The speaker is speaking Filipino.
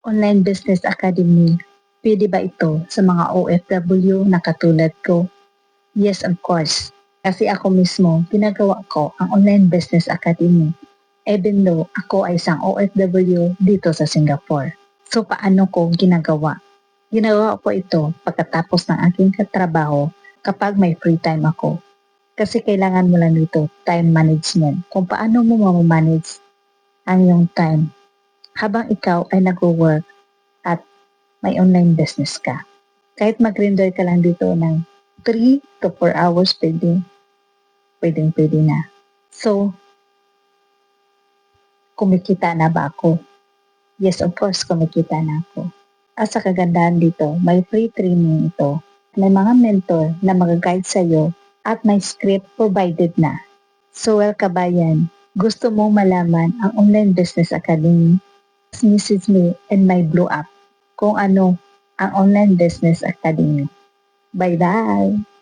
Online Business Academy. Pwede ba ito sa mga OFW na katulad ko? Yes, of course. Kasi ako mismo, ginagawa ko ang Online Business Academy. Even though ako ay isang OFW dito sa Singapore. So, paano ko ginagawa? Ginagawa ko ito pagkatapos ng aking katrabaho kapag may free time ako. Kasi kailangan mo lang dito time management. Kung paano mo mamamanage ang iyong time habang ikaw ay nag-work at may online business ka. Kahit mag-render ka lang dito ng 3 to 4 hours per day, pwede na. So, kumikita na ba ako? Yes, of course, kumikita na ako. At sa kagandahan dito, may free training ito. May mga mentor na mag-guide sa'yo at may script provided na. So, well kabayan, gusto mong malaman ang Online Business Academy? Message me in my blue app kung ano ang Online Business Academy. Bye-bye!